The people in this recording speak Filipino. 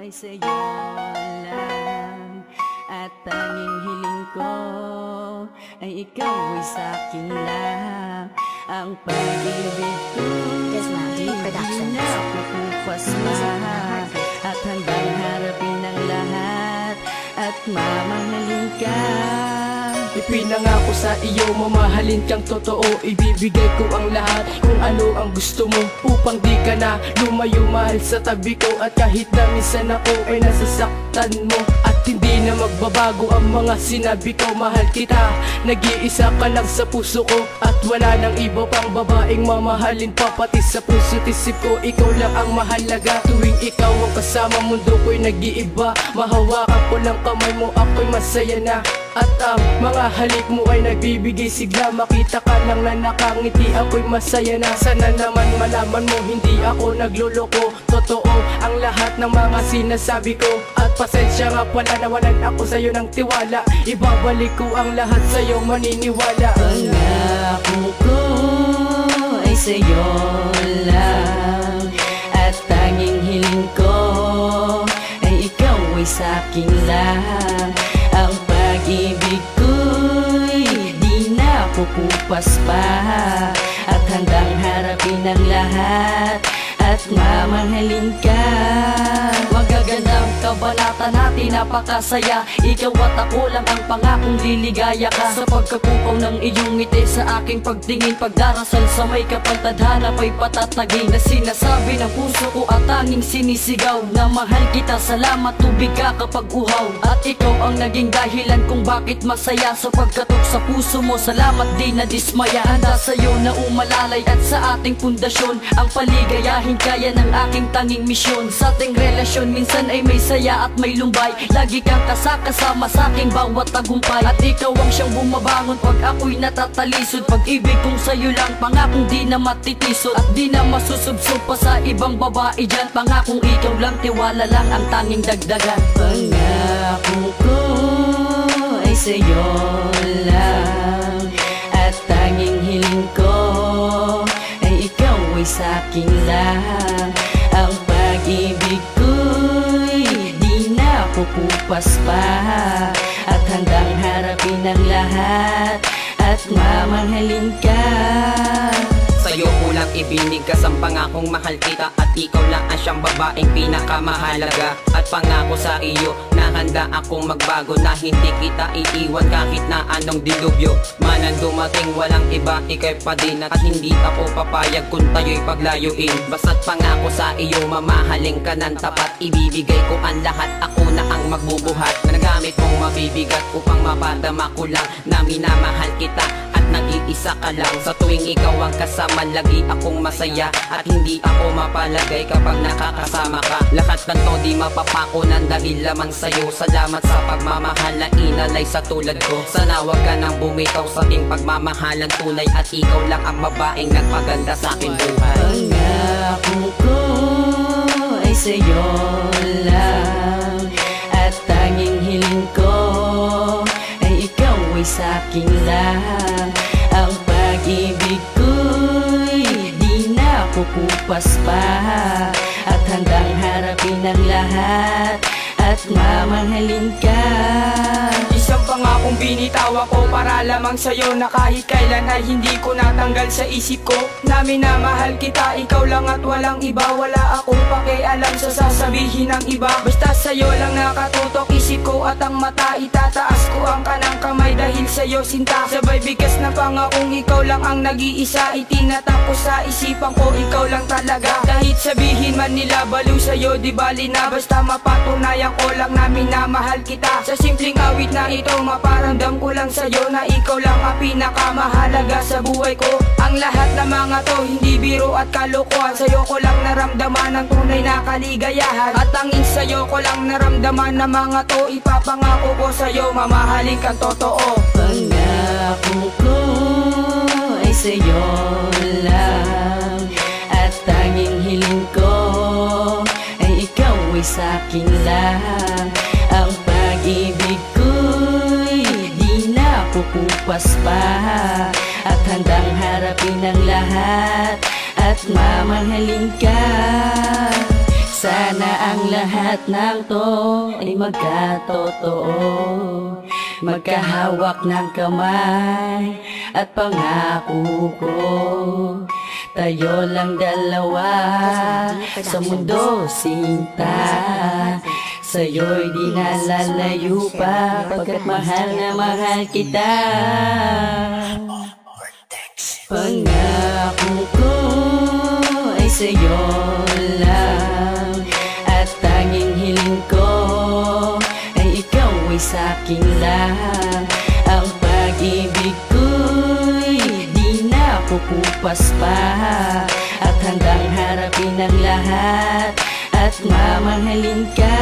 ay sa'yo lang. At tanging hiling ko ay ikaw ay sa'kin lang. Ang pag-ibig ko di na pupupas pa. At handang harapin ang lahat at mamahalin ka. Ipinangako sa iyo, mamahalin kang totoo. Ibibigay ko ang lahat kung ano ang gusto mo, upang di ka na lumayo, mahal sa tabi ko. At kahit na minsan ako ay nasasaktan mo, at hindi na magbabago ang mga sinabi ko. Mahal kita, nag-iisa ka lang sa puso ko, at wala nang iba pang babaeng mamahalin pa. Pati sa puso't isip ko, ikaw lang ang mahalaga. Tuwing ikaw ang kasama, mundo ko'y nag-iiba. Mahawakan ko lang kamay mo, ako'y masaya na. At ang mga halik mo ay nagbibigay sigla. Makita ka lang na nakangiti, ako'y masaya na. Sana naman malaman mo, hindi ako nagluloko. Totoo ang lahat ng mga sinasabi ko. At pasensya nga pala, nawalan ako sa'yo ng tiwala. Ibabalik ko ang lahat sa'yo, maniniwala. Pangako ko ay sa'yo lang. At tanging hiling ko ay ikaw ay sa'kin lang. Ang pag-ibig ko'y di na pupupas pa. At handang harapin ang lahat at mamahalin ka. Magagandang kabanata natin, napakasaya. Ikaw at ako lang ang pangakong liligaya ka. Sa pagkapukaw ng iyong ngiti sa aking pagtingin, pagdarasal sa may kapantadhana pa'y patatagin. Na sinasabi ng puso ko at tanging sinisigaw na mahal kita, salamat, tubig ka kapag uhaw. At ikaw ang naging dahilan kung bakit masaya. Sa pagkatok sa puso mo, salamat di na dismaya. Handa sa'yo na umalalay at sa ating pundasyon, ang paligayahin kaya ng aking tanging misyon. Sa ating relasyon, minsan ay may saya at may lumbay. Lagi kang kasama sa aking bawat tagumpay. At ikaw ang siyang bumabangon pag ako'y natatalisod. Pag-ibig kong sa'yo lang, pangakong di na matitisod. At di na masusubsob pa sa ibang babae dyan. Pangakong ikaw lang, tiwala lang ang tanging dagdagan. Pangako ko ay sa'yo lang. At tanging hiling ko ay ikaw ay sa'kin lang. Ang pag-ibig ko'y di na pupupas pa. At handang harapin ang lahat at mamahalin ka. Sa'yo ko lang ibinigkas ang pangakong mahal kita. At ikaw lang ang siyang babaeng pinakamahalaga. At pangako sa iyo na handa akong magbago, na hindi kita iiwan kahit na anong dilubyo man ang dumating, walang iba, ika'y pa din. At hindi ako papayag kung tayo'y paglayuin. Basta't pangako sa iyo, mamahalin ka ng tapat. Ibibigay ko ang lahat, ako na ang magbubuhat. Nagamit mong mabibigat upang mapadama ko lang na minamahal kita at nag-iisa ka lang. Sa tuwing ikaw ang kasama, lagi akong masaya. At hindi ako mapalagay kapag nakakasama ka. Lahat ng to di mapapako ng dahil lamang sa'yo. Salamat sa pagmamahal na inalay sa tulad ko. Sana wag ka nang bumitaw sa ating pagmamahalan tunay. At ikaw lang ang babaeng nagpaganda sa aking buhay. Pangako ko ay sa'yo lang. At tanging hiling ko ay ikaw ay sa'kin lang. Ang pag-ibig ko'y di na pupupas pa. At handang harapin ang lahat at mamahalin ka. Isang pangakong binitawan ko para lamang sa'yo, na kahit kailan ay hindi ko natanggal sa isip ko. Na minamahal kita, ikaw lang at walang iba. Wala akong pakialam sa sasabihin ng iba. Basta sa'yo lang nakatutok isip ko at ang mata. Itataas ko ang kanang kamay dahil sa'yo sinta. Sabay bigas na pangakong ikaw lang ang nag-iisa. Itinatapos sa isipan ko, ikaw lang talaga. Kahit sabihin man nila baliw sa'yo, di bali na. Basta mapatunayan ko lang na minamahal kita. Sa simpleng awit na ito, maparamdam ko lang sa'yo na ikaw lang ang pinakamahalaga sa buhay ko. Ang lahat ng mga to, hindi biro at kalokohan. Sa'yo ko lang naramdaman ang tunay na kaligayahan. At tanging sa'yo ko lang naramdaman na mga to. Ipapangako ko sa'yo, mamahalin kang totoo. Pangako ko ay sa'yo lang. At tanging hiling ko ay ikaw ay sa'kin lang. Ang pag-ibig ko'y di na pupupas pa. At handang harapin ang lahat at mamahalin ka. Sana ang lahat ng to ay magkatotoo. Magkahawak ng kamay at pangako ko, tayo lang dalawa sa mundo sinta. Sa'yo'y di nalalayo pa, pagkat mahal na mahal kita. Pangako ko ay sa'yo lang, at tanging hiling ko ay ikaw ay sa'kin lang. Ang pag-ibig ko'y di na kukupas pa, at hanggang harapin ang lahat at mamahalin ka.